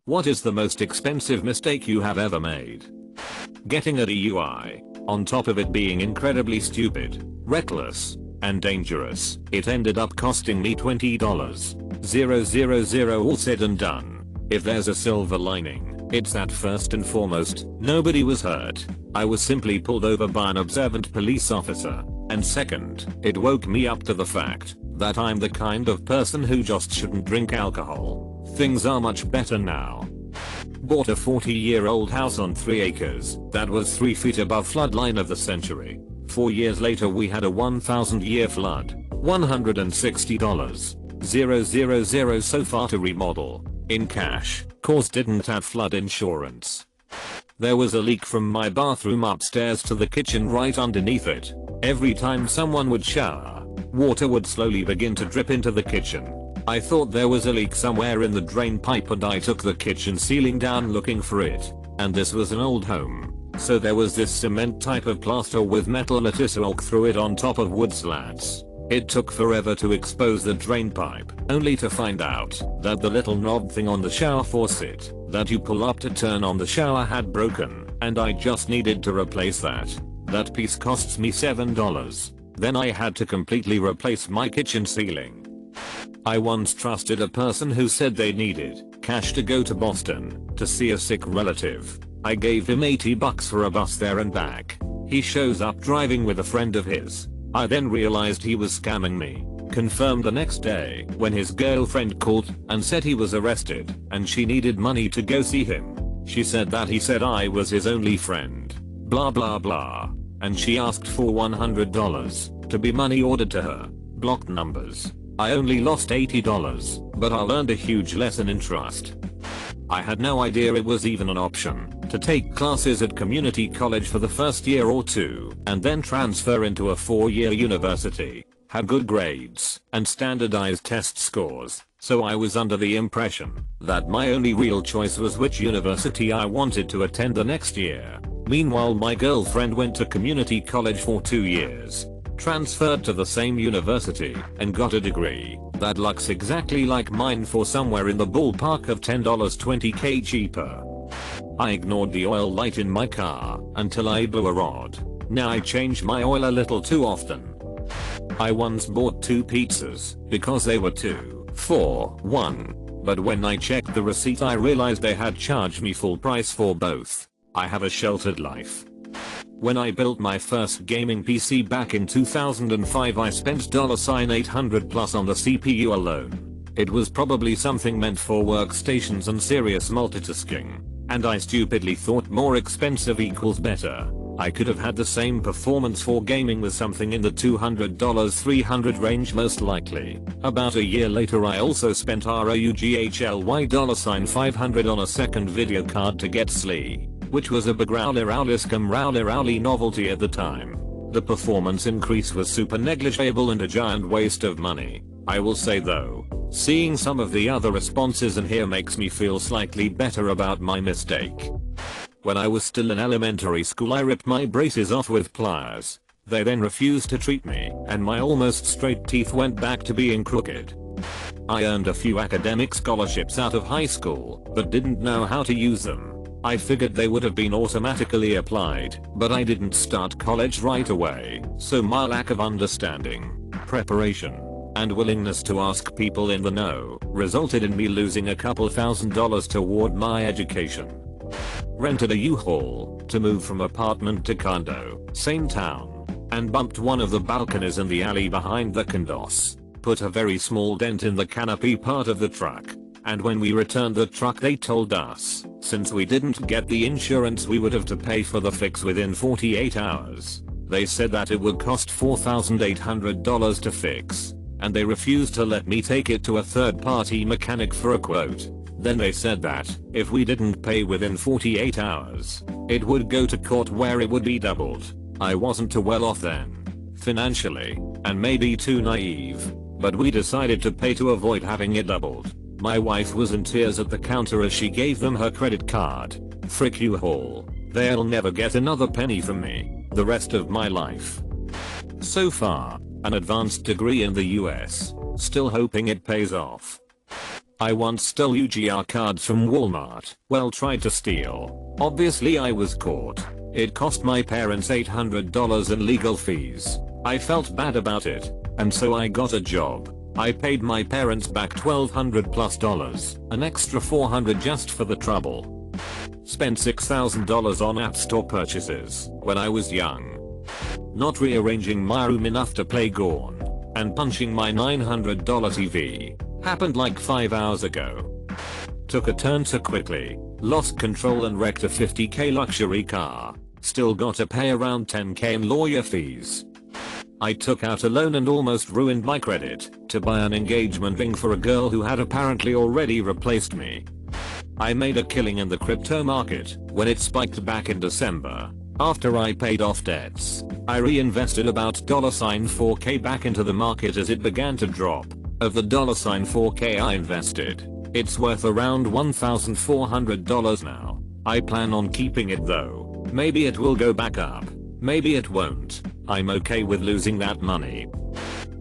What is the most expensive mistake you have ever made? Getting a DUI. On top of it being incredibly stupid, reckless, and dangerous, it ended up costing me $20,000 all said and done. If there's a silver lining, it's that first and foremost, nobody was hurt. I was simply pulled over by an observant police officer. And second, it woke me up to the fact that I'm the kind of person who just shouldn't drink alcohol. Things are much better now. Bought a 40-year-old house on 3 acres that was 3 feet above floodline of the century. 4 years later we had a 1,000-year flood. $160,000 so far to remodel. In cash, cause didn't have flood insurance. There was a leak from my bathroom upstairs to the kitchen right underneath it. Every time someone would shower, water would slowly begin to drip into the kitchen. I thought there was a leak somewhere in the drain pipe and I took the kitchen ceiling down looking for it. And this was an old home. So there was this cement type of plaster with metal lattice work through it on top of wood slats. It took forever to expose the drain pipe, only to find out that the little knob thing on the shower faucet that you pull up to turn on the shower had broken, and I just needed to replace that. That piece costs me $7. Then I had to completely replace my kitchen ceiling. I once trusted a person who said they needed cash to go to Boston to see a sick relative. I gave him $80 for a bus there and back. He shows up driving with a friend of his. I then realized he was scamming me. Confirmed the next day when his girlfriend called and said he was arrested and she needed money to go see him. She said that he said I was his only friend. Blah blah blah. And she asked for $100 to be money ordered to her. Blocked numbers. I only lost $80, but I learned a huge lesson in trust. I had no idea it was even an option to take classes at community college for the first year or two and then transfer into a 4-year university, have good grades, and standardized test scores, so I was under the impression that my only real choice was which university I wanted to attend the next year. Meanwhile my girlfriend went to community college for 2 years, transferred to the same university, and got a degree that looks exactly like mine for somewhere in the ballpark of $10 $20k cheaper. I ignored the oil light in my car until I blew a rod. Now I change my oil a little too often. I once bought 2 pizzas because they were 2 for 1, but when I checked the receipt I realized they had charged me full price for both. I have a sheltered life. When I built my first gaming PC back in 2005 I spent $800 plus on the CPU alone. It was probably something meant for workstations and serious multitasking, and I stupidly thought more expensive equals better. I could have had the same performance for gaming with something in the $200 $300 range most likely. About a year later I also spent $500 on a second video card to get SLE, which was a Rowley novelty at the time. The performance increase was super negligible and a giant waste of money. I will say though, seeing some of the other responses in here makes me feel slightly better about my mistake. When I was still in elementary school I ripped my braces off with pliers. They then refused to treat me and my almost straight teeth went back to being crooked. I earned a few academic scholarships out of high school but didn't know how to use them. I figured they would have been automatically applied, but I didn't start college right away, so my lack of understanding, preparation, and willingness to ask people in the know resulted in me losing a couple $1,000s toward my education. Rented a U-Haul to move from apartment to condo, same town, and bumped one of the balconies in the alley behind the condos. Put a very small dent in the canopy part of the truck. And when we returned the truck they told us, since we didn't get the insurance we would have to pay for the fix within 48 hours. They said that it would cost $4,800 to fix, and they refused to let me take it to a third-party mechanic for a quote. Then they said that, if we didn't pay within 48 hours, it would go to court where it would be doubled. I wasn't too well off then, financially, and maybe too naive, but we decided to pay to avoid having it doubled. My wife was in tears at the counter as she gave them her credit card. Frick U-Haul. They'll never get another penny from me the rest of my life. So far, an advanced degree in the US. Still hoping it pays off. I once stole UGR cards from Walmart. Well, tried to steal. Obviously I was caught. It cost my parents $800 in legal fees. I felt bad about it, and so I got a job. I paid my parents back $1,200+, an extra $400 just for the trouble. Spent $6,000 on App Store purchases when I was young. Not rearranging my room enough to play Gorn. And punching my $900 TV. Happened like 5 hours ago. Took a turn too quickly. Lost control and wrecked a $50K luxury car. Still gotta pay around $10K in lawyer fees. I took out a loan and almost ruined my credit to buy an engagement ring for a girl who had apparently already replaced me. I made a killing in the crypto market when it spiked back in December. After I paid off debts, I reinvested about $4K back into the market as it began to drop. Of the $4K I invested, it's worth around $1,400 now. I plan on keeping it though. Maybe it will go back up. Maybe it won't. I'm okay with losing that money.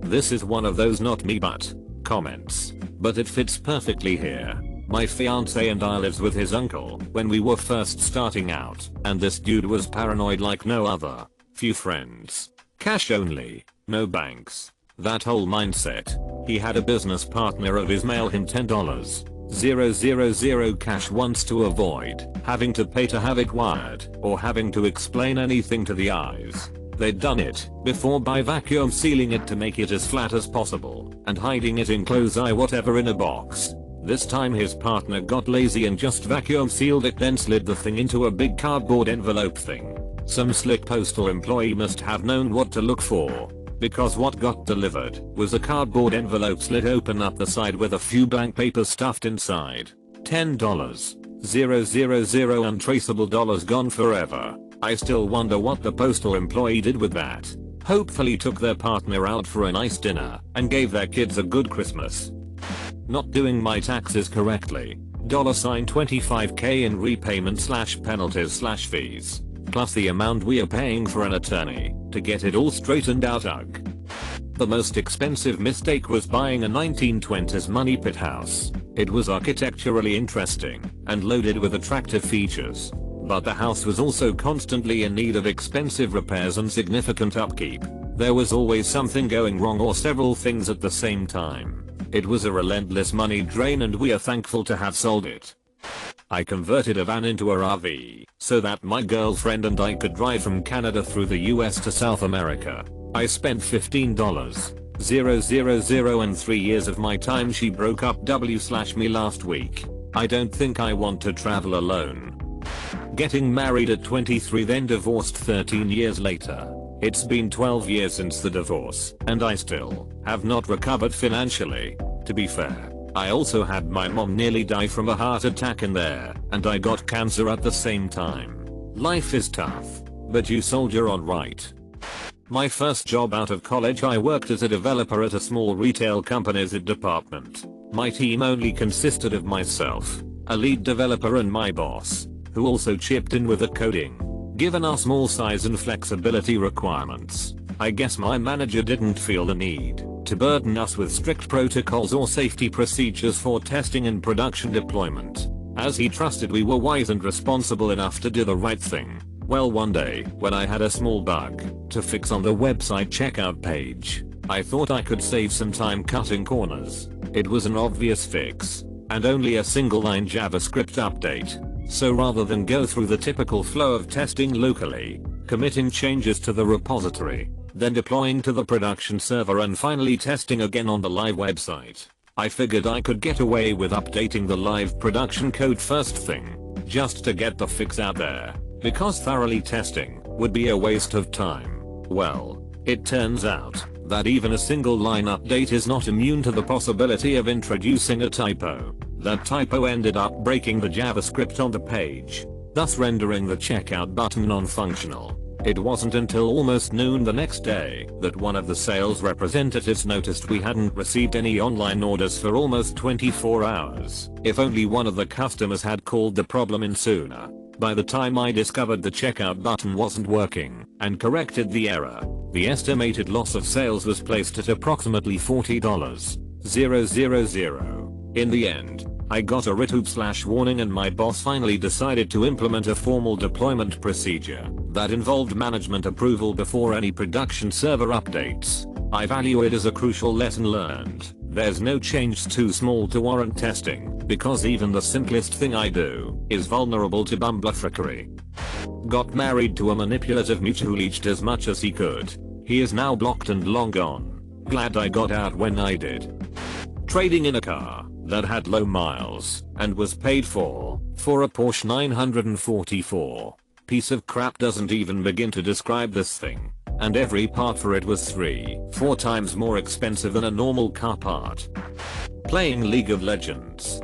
This is one of those not me but comments, but it fits perfectly here. My fiance and I lived with his uncle when we were first starting out, and this dude was paranoid like no other. Few friends. Cash only. No banks. That whole mindset. He had a business partner of his mail him $10,000 cash once to avoid having to pay to have it wired or having to explain anything to the eyes. They'd done it before by vacuum sealing it to make it as flat as possible and hiding it in close eye whatever in a box. This time his partner got lazy and just vacuum sealed it, then slid the thing into a big cardboard envelope thing. Some slick postal employee must have known what to look for, because what got delivered was a cardboard envelope slit open up the side with a few blank papers stuffed inside. $10,000 untraceable dollars gone forever. I still wonder what the postal employee did with that. Hopefully took their partner out for a nice dinner and gave their kids a good Christmas. Not doing my taxes correctly. $25K in repayment/penalties/fees. Plus the amount we are paying for an attorney to get it all straightened out. Ugh. The most expensive mistake was buying a 1920s money pit house. It was architecturally interesting and loaded with attractive features. But the house was also constantly in need of expensive repairs and significant upkeep. There was always something going wrong or several things at the same time. It was a relentless money drain and we are thankful to have sold it. I converted a van into a RV so that my girlfriend and I could drive from Canada through the US to South America. I spent $15,000 and 3 years of my time. She broke up me last week. I don't think I want to travel alone. Getting married at 23, then divorced 13 years later. It's been 12 years since the divorce, and I still have not recovered financially. To be fair, I also had my mom nearly die from a heart attack in there, and I got cancer at the same time. Life is tough, but you soldier on, right? My first job out of college, I worked as a developer at a small retail company's department. My team only consisted of myself, a lead developer, and my boss, who also chipped in with the coding. Given our small size and flexibility requirements, I guess my manager didn't feel the need to burden us with strict protocols or safety procedures for testing and production deployment, as he trusted we were wise and responsible enough to do the right thing. Well, one day, when I had a small bug to fix on the website checkout page, I thought I could save some time cutting corners. It was an obvious fix, and only a single line JavaScript update. So rather than go through the typical flow of testing locally, committing changes to the repository, then deploying to the production server and finally testing again on the live website, I figured I could get away with updating the live production code first thing, just to get the fix out there, because thoroughly testing would be a waste of time. Well, it turns out that even a single line update is not immune to the possibility of introducing a typo. That typo ended up breaking the JavaScript on the page, thus rendering the checkout button non-functional. It wasn't until almost noon the next day that one of the sales representatives noticed we hadn't received any online orders for almost 24 hours. If only one of the customers had called the problem in sooner. By the time I discovered the checkout button wasn't working and corrected the error, the estimated loss of sales was placed at approximately $40,000. In the end, I got a RITOOP/warning and my boss finally decided to implement a formal deployment procedure that involved management approval before any production server updates. I value it as a crucial lesson learned. There's no change too small to warrant testing, because even the simplest thing I do is vulnerable to bumblefuckery. Got married to a manipulative mutual who leached as much as he could. He is now blocked and long gone. Glad I got out when I did. Trading in a car that had low miles and was paid for a Porsche 944. Piece of crap doesn't even begin to describe this thing. And every part for it was 3-4 times more expensive than a normal car part. Playing League of Legends.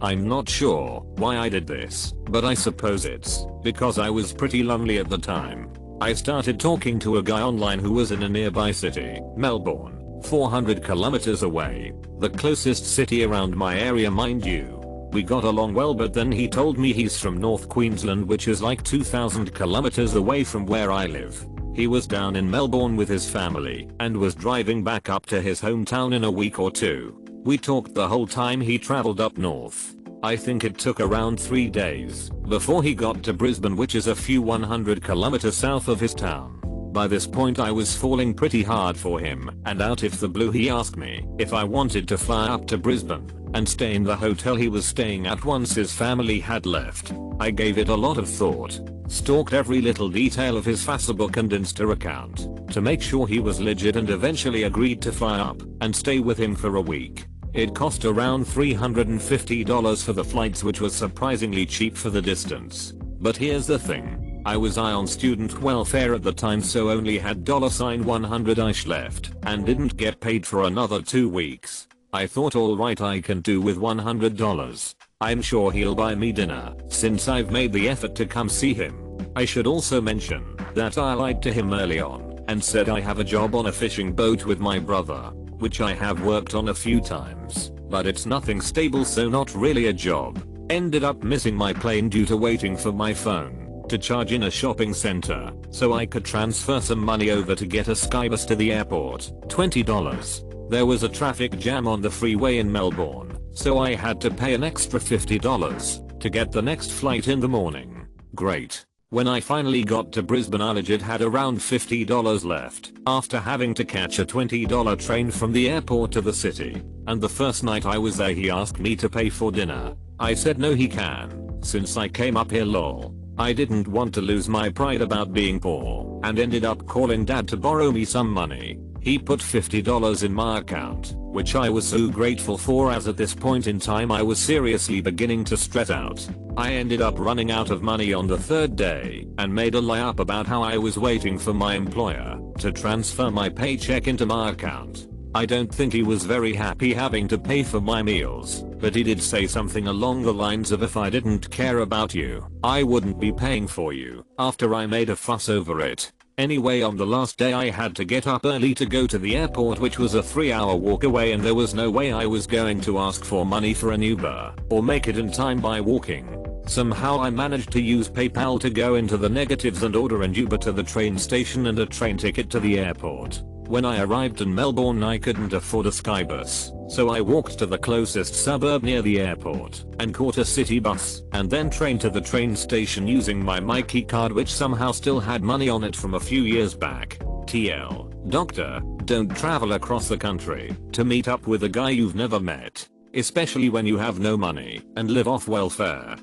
I'm not sure why I did this, but I suppose it's because I was pretty lonely at the time. I started talking to a guy online who was in a nearby city, Melbourne, 400 kilometers away, the closest city around my area mind you. We got along well, but then he told me he's from North Queensland, which is like 2,000 kilometers away from where I live. He was down in Melbourne with his family and was driving back up to his hometown in a week or two. We talked the whole time he traveled up north. I think it took around 3 days before he got to Brisbane, which is a few 100 kilometers south of his town. By this point I was falling pretty hard for him, and out of the blue he asked me if I wanted to fly up to Brisbane and stay in the hotel he was staying at once his family had left. I gave it a lot of thought, stalked every little detail of his Facebook and Insta account to make sure he was legit, and eventually agreed to fly up and stay with him for a week. It cost around $350 for the flights, which was surprisingly cheap for the distance. But here's the thing. I was on student welfare at the time, so only had $100 left and didn't get paid for another 2 weeks. I thought, alright, I can do with $100. I'm sure he'll buy me dinner since I've made the effort to come see him. I should also mention that I lied to him early on and said I have a job on a fishing boat with my brother, which I have worked on a few times, but it's nothing stable, so not really a job. Ended up missing my plane due to waiting for my phone to charge in a shopping center so I could transfer some money over to get a skybus to the airport, $20. There was a traffic jam on the freeway in Melbourne, so I had to pay an extra $50 to get the next flight in the morning. Great. When I finally got to Brisbane, I legit had around $50 left after having to catch a $20 train from the airport to the city. And the first night I was there he asked me to pay for dinner. I said no, he can, since I came up here lol. I didn't want to lose my pride about being poor and ended up calling dad to borrow me some money. He put $50 in my account, which I was so grateful for, as at this point in time I was seriously beginning to stress out. I ended up running out of money on the third day and made a lie up about how I was waiting for my employer to transfer my paycheck into my account. I don't think he was very happy having to pay for my meals, but he did say something along the lines of, if I didn't care about you, I wouldn't be paying for you, after I made a fuss over it. Anyway, on the last day I had to get up early to go to the airport, which was a 3-hour walk away, and there was no way I was going to ask for money for an Uber or make it in time by walking. Somehow I managed to use PayPal to go into the negatives and order an Uber to the train station and a train ticket to the airport. When I arrived in Melbourne I couldn't afford a skybus, so I walked to the closest suburb near the airport and caught a city bus and then train to the train station using my Myki card, which somehow still had money on it from a few years back. TL. Doctor, don't travel across the country to meet up with a guy you've never met, especially when you have no money and live off welfare.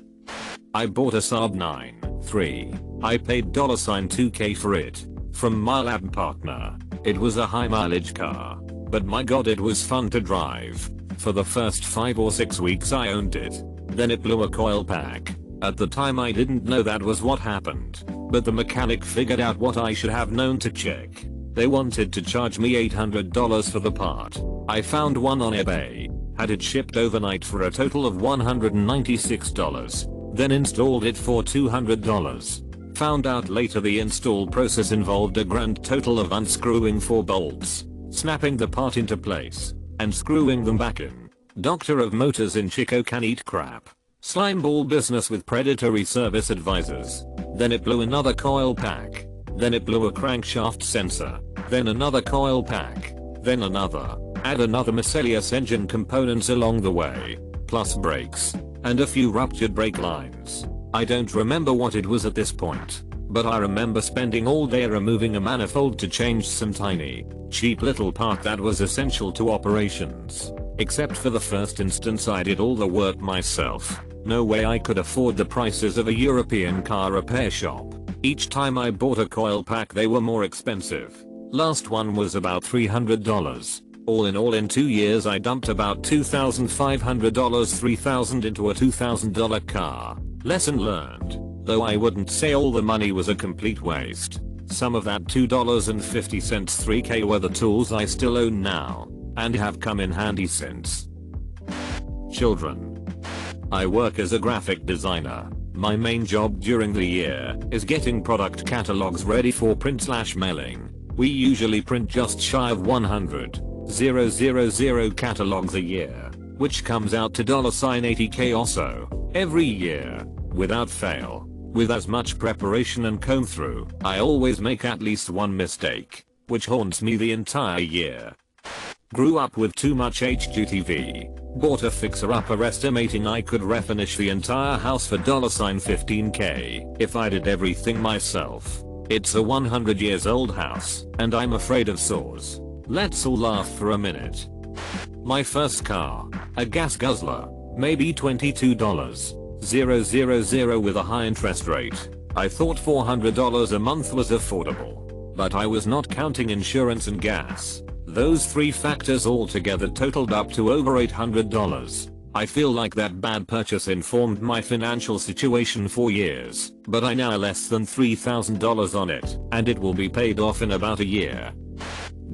I bought a Saab 9.3. I paid $2K for it from my lab partner. It was a high mileage car, but my god it was fun to drive. For the first 5 or 6 weeks I owned it. Then it blew a coil pack. At the time I didn't know that was what happened, but the mechanic figured out what I should have known to check. They wanted to charge me $800 for the part. I found one on eBay, had it shipped overnight for a total of $196, then installed it for $200. Found out later the install process involved a grand total of unscrewing 4 bolts, snapping the part into place, and screwing them back in. Doctor of Motors in Chico can eat crap. Slimeball business with predatory service advisors. Then it blew another coil pack. Then it blew a crankshaft sensor. Then another coil pack. Then another. Add another miscellaneous engine components along the way, plus brakes, and a few ruptured brake lines. I don't remember what it was at this point, but I remember spending all day removing a manifold to change some tiny, cheap little part that was essential to operations. Except for the first instance I did all the work myself. No way I could afford the prices of a European car repair shop. Each time I bought a coil pack they were more expensive. Last one was about $300. All in 2 years I dumped about $2,500 $3,000 into a $2,000 car. Lesson learned. Though I wouldn't say all the money was a complete waste. Some of that $2.50 $3K were the tools I still own now, and have come in handy since. Children. I work as a graphic designer. My main job during the year is getting product catalogs ready for print/mailing. We usually print just shy of 100,000 catalogs a year, which comes out to $80K or so every year, without fail. With as much preparation and comb through, I always make at least one mistake, which haunts me the entire year. Grew up with too much HGTV. Bought a fixer-upper estimating I could refinish the entire house for $15K if I did everything myself. It's a 100 years old house, and I'm afraid of saws. Let's all laugh for a minute. My first car, a gas guzzler, maybe $22,000 with a high interest rate. I thought $400 a month was affordable, but I was not counting insurance and gas. Those three factors altogether totaled up to over $800. I feel like that bad purchase informed my financial situation for years, but I now less than $3,000 on it, and it will be paid off in about a year.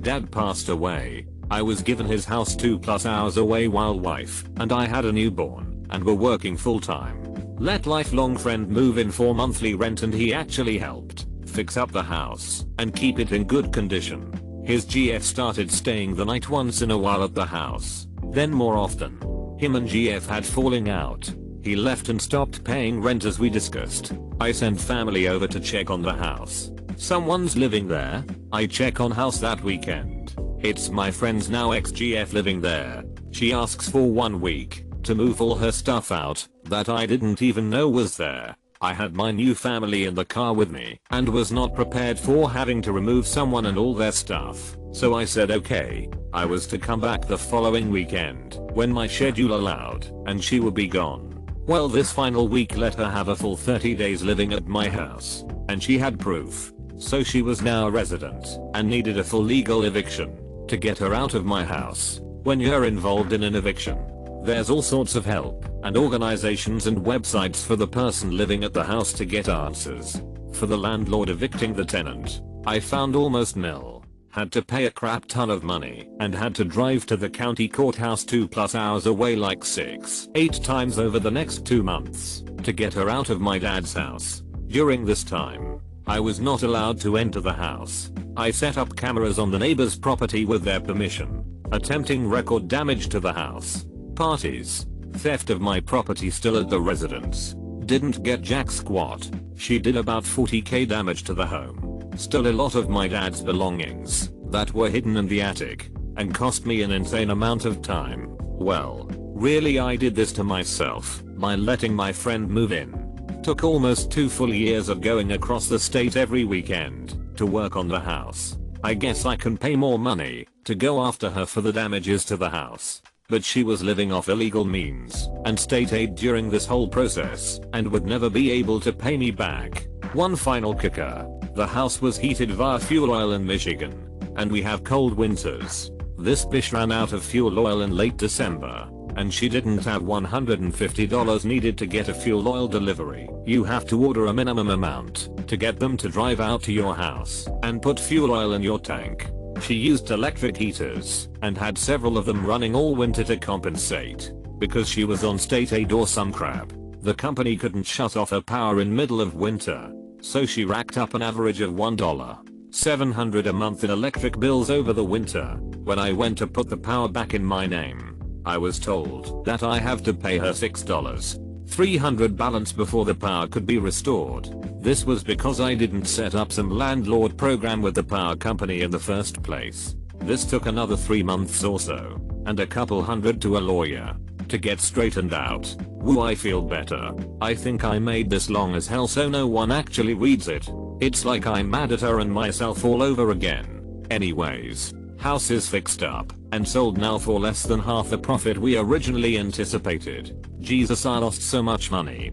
Dad passed away. I was given his house 2+ hours away while wife and I had a newborn and were working full time. Let lifelong friend move in for monthly rent and he actually helped fix up the house and keep it in good condition. His GF started staying the night once in a while at the house, then more often. Him and GF had falling out. He left and stopped paying rent as we discussed. I sent family over to check on the house. Someone's living there. I check on house that weekend. It's my friend's now ex-GF living there. She asks for 1 week to move all her stuff out that I didn't even know was there. I had my new family in the car with me and was not prepared for having to remove someone and all their stuff. So I said okay. I was to come back the following weekend when my schedule allowed and she would be gone. Well, this final week let her have a full 30 days living at my house and she had proof. So she was now a resident and needed a full legal eviction to get her out of my house. When you're involved in an eviction, there's all sorts of help and organizations and websites for the person living at the house to get answers. For the landlord evicting the tenant, I found almost nil. Had to pay a crap ton of money and had to drive to the county courthouse 2+ hours away like 6-8 times over the next 2 months to get her out of my dad's house. During this time, I was not allowed to enter the house. I set up cameras on the neighbor's property with their permission, attempting record damage to the house. Parties. Theft of my property still at the residence. Didn't get jack squat. She did about $40K damage to the home. Still a lot of my dad's belongings that were hidden in the attic and cost me an insane amount of time. Well, really I did this to myself by letting my friend move in. Took almost 2 full years of going across the state every weekend to work on the house. I guess I can pay more money to go after her for the damages to the house. But she was living off illegal means and state aid during this whole process and would never be able to pay me back. One final kicker. The house was heated via fuel oil in Michigan, and we have cold winters. This bitch ran out of fuel oil in late December, and she didn't have $150 needed to get a fuel oil delivery. You have to order a minimum amount to get them to drive out to your house and put fuel oil in your tank. She used electric heaters and had several of them running all winter to compensate. Because she was on state aid or some crap, the company couldn't shut off her power in middle of winter. So she racked up an average of $1.700 a month in electric bills over the winter. When I went to put the power back in my name, I was told that I have to pay her $6.300 balance before the power could be restored. This was because I didn't set up some landlord program with the power company in the first place. This took another 3 months or so, and a couple hundred to a lawyer to get straightened out. Woo, I feel better. I think I made this long as hell so no one actually reads it. It's like I'm mad at her and myself all over again. Anyways, house is fixed up and sold now for less than half the profit we originally anticipated. Jesus, I lost so much money.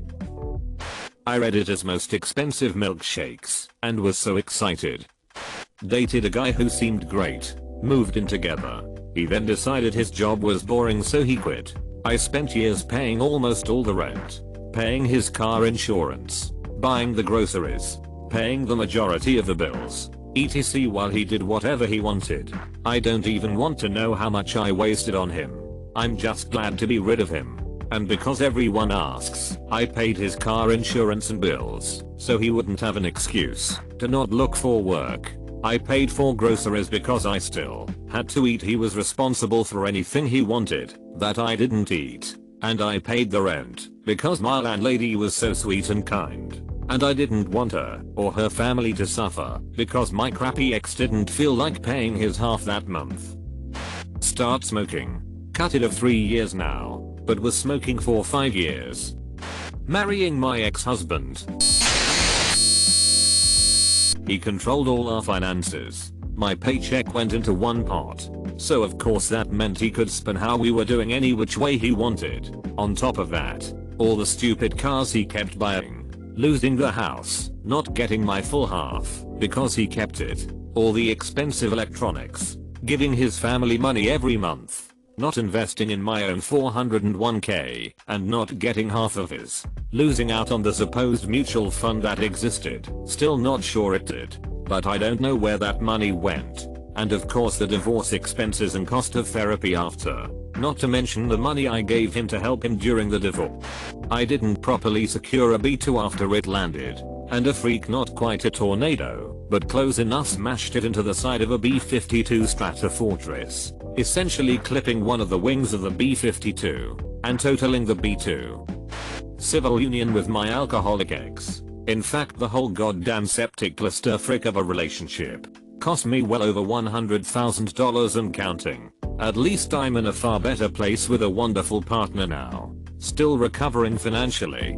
I read it as most expensive milkshakes and was so excited. Dated a guy who seemed great. Moved in together. He then decided his job was boring so he quit. I spent years paying almost all the rent, paying his car insurance, buying the groceries, paying the majority of the bills, etc. while he did whatever he wanted. I don't even want to know how much I wasted on him. I'm just glad to be rid of him. And because everyone asks, I paid his car insurance and bills, so he wouldn't have an excuse to not look for work. I paid for groceries because I still had to eat. He was responsible for anything he wanted that I didn't eat. And I paid the rent because my landlady was so sweet and kind. And I didn't want her or her family to suffer because my crappy ex didn't feel like paying his half that month. Start smoking. Cut it of 3 years now, but was smoking for 5 years. Marrying my ex-husband. He controlled all our finances. My paycheck went into one pot. So of course that meant he could spend how we were doing any which way he wanted. On top of that, all the stupid cars he kept buying. Losing the house, not getting my full half because he kept it. All the expensive electronics. Giving his family money every month. Not investing in my own 401k and not getting half of his. Losing out on the supposed mutual fund that existed. Still not sure it did. But I don't know where that money went. And of course the divorce expenses and cost of therapy after. Not to mention the money I gave him to help him during the divorce. I didn't properly secure a B2 after it landed. And a freak, not quite a tornado, but close enough, smashed it into the side of a B-52 Stratofortress, essentially clipping one of the wings of the B-52 and totaling the B2. Civil union with my alcoholic ex. In fact, the whole goddamn septic clusterfuck of a relationship cost me well over $100,000 and counting. At least I'm in a far better place with a wonderful partner now. Still recovering financially.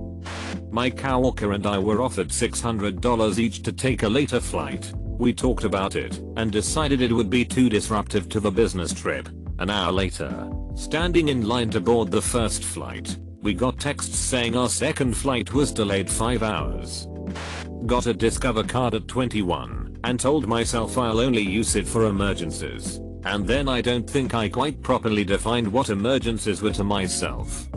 My coworker and I were offered $600 each to take a later flight. We talked about it and decided it would be too disruptive to the business trip. An hour later, standing in line to board the first flight, we got texts saying our second flight was delayed 5 hours. Got a Discover card at 21 and told myself I'll only use it for emergencies. And then I don't think I quite properly defined what emergencies were to myself.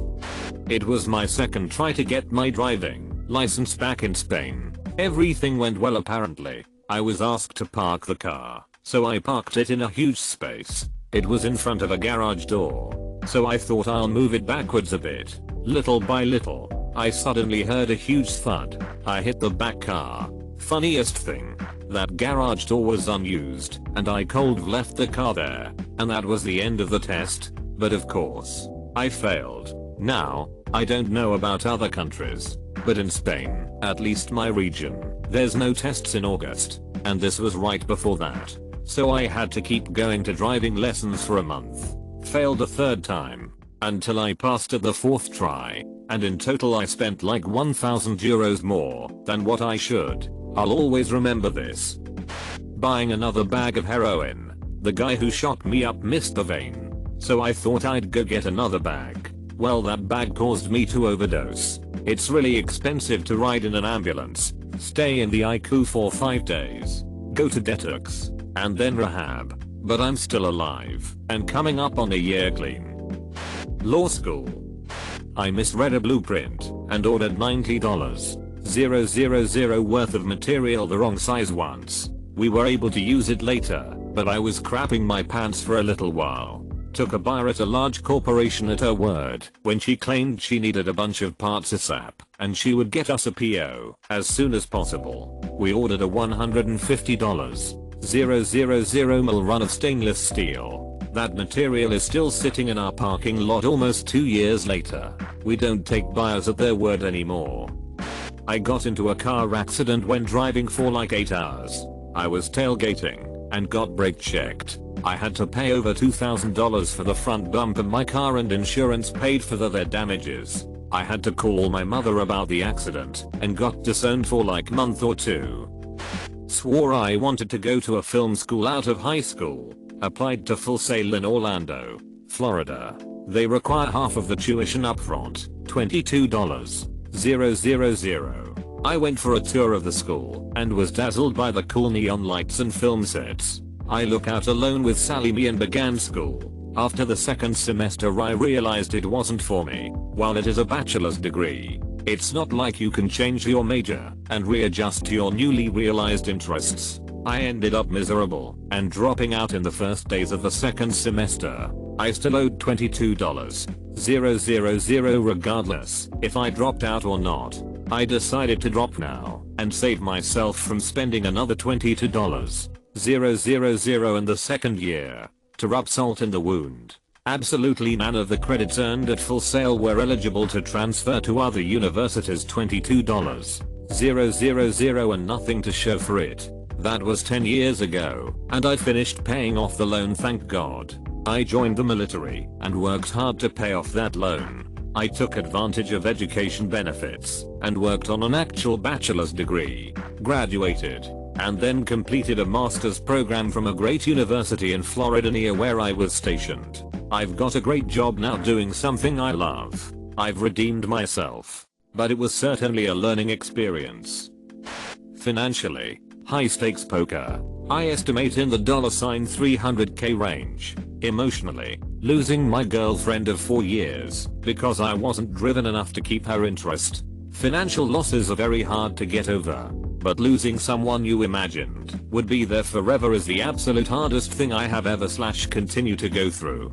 It was my second try to get my driving license back in Spain. Everything went well apparently. I was asked to park the car, so I parked it in a huge space. It was in front of a garage door, so I thought I'll move it backwards a bit. Little by little, I suddenly heard a huge thud. I hit the back car. Funniest thing, that garage door was unused, and I cold left the car there, and that was the end of the test. But of course, I failed. Now, I don't know about other countries, but in Spain, at least my region, there's no tests in August, and this was right before that. So I had to keep going to driving lessons for a month. Failed a third time, until I passed at the fourth try, and in total I spent like 1,000 euros more than what I should. I'll always remember this. Buying another bag of heroin. The guy who shot me up missed the vein, so I thought I'd go get another bag. Well, that bag caused me to overdose. It's really expensive to ride in an ambulance, stay in the ICU for 5 days, go to detox, and then rehab. But I'm still alive and coming up on a year clean. Law school. I misread a blueprint and ordered $90,000 worth of material the wrong size once. We were able to use it later, but I was crapping my pants for a little while. Took a buyer at a large corporation at her word when she claimed she needed a bunch of parts ASAP and she would get us a PO as soon as possible. We ordered a $150,000 mil run of stainless steel. That material is still sitting in our parking lot almost 2 years later. We don't take buyers at their word anymore. I got into a car accident when driving for like 8 hours. I was tailgating and got brake checked. I had to pay over $2,000 for the front bumper of my car and insurance paid for their damages. I had to call my mother about the accident and got disowned for like a month or two. Swore I wanted to go to a film school out of high school. Applied to Full Sail in Orlando, Florida. They require half of the tuition upfront, $22,000. I went for a tour of the school and was dazzled by the cool neon lights and film sets. I look out alone with Sally me and began school. After the second semester I realized it wasn't for me. While it is a bachelor's degree, it's not like you can change your major and readjust to your newly realized interests. I ended up miserable and dropping out in the first days of the second semester. I still owed $22,000 regardless if I dropped out or not. I decided to drop now and save myself from spending another $22,000 in the second year. To rub salt in the wound, absolutely none of the credits earned at Full Sail were eligible to transfer to other universities. $22,000 and nothing to show for it. That was 10 years ago, and I finished paying off the loan, thank God. I joined the military and worked hard to pay off that loan. I took advantage of education benefits and worked on an actual bachelor's degree, graduated, and then completed a master's program from a great university in Florida near where I was stationed. I've got a great job now doing something I love. I've redeemed myself, but it was certainly a learning experience. Financially, high stakes poker. I estimate in the $300K range. Emotionally, losing my girlfriend of 4 years because I wasn't driven enough to keep her interest. Financial losses are very hard to get over, but losing someone you imagined would be there forever is the absolute hardest thing I have ever / continue to go through.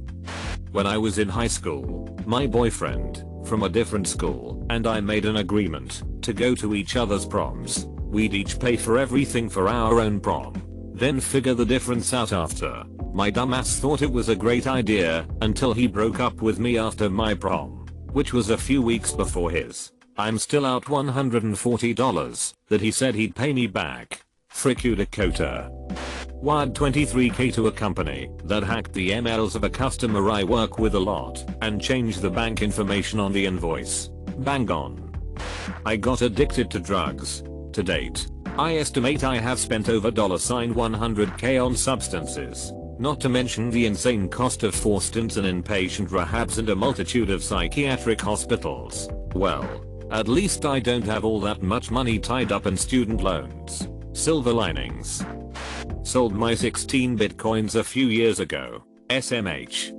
When I was in high school, my boyfriend from a different school and I made an agreement to go to each other's proms. We'd each pay for everything for our own prom, then figure the difference out after. My dumbass thought it was a great idea until he broke up with me after my prom, which was a few weeks before his. I'm still out $140 that he said he'd pay me back. Frick you, Dakota. Wired $23K to a company that hacked the emails of a customer I work with a lot and changed the bank information on the invoice. Bang on. I got addicted to drugs. To date, I estimate I have spent over $100K on substances, not to mention the insane cost of 4 stints in inpatient rehabs and a multitude of psychiatric hospitals. Well, at least I don't have all that much money tied up in student loans. Silver linings. Sold my 16 bitcoins a few years ago. SMH.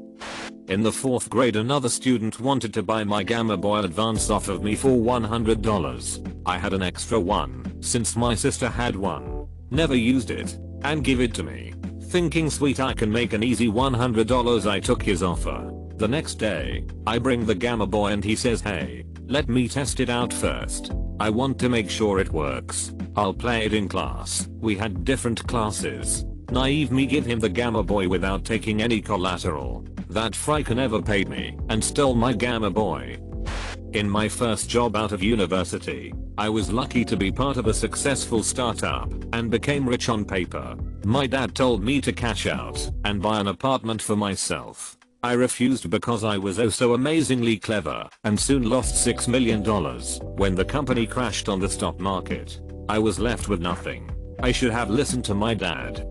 In the 4th grade another student wanted to buy my Gamma Boy Advance off of me for $100. I had an extra one since my sister had one. Never used it and give it to me. Thinking sweet I can make an easy $100, I took his offer. The next day, I bring the Gamma Boy and he says, hey, let me test it out first. I want to make sure it works. I'll play it in class. We had different classes. Naive me give him the Gamma Boy without taking any collateral. That friker never paid me and stole my Gamma Boy. In my first job out of university, I was lucky to be part of a successful startup and became rich on paper. My dad told me to cash out and buy an apartment for myself. I refused because I was oh so amazingly clever and soon lost $6 million when the company crashed on the stock market. I was left with nothing. I should have listened to my dad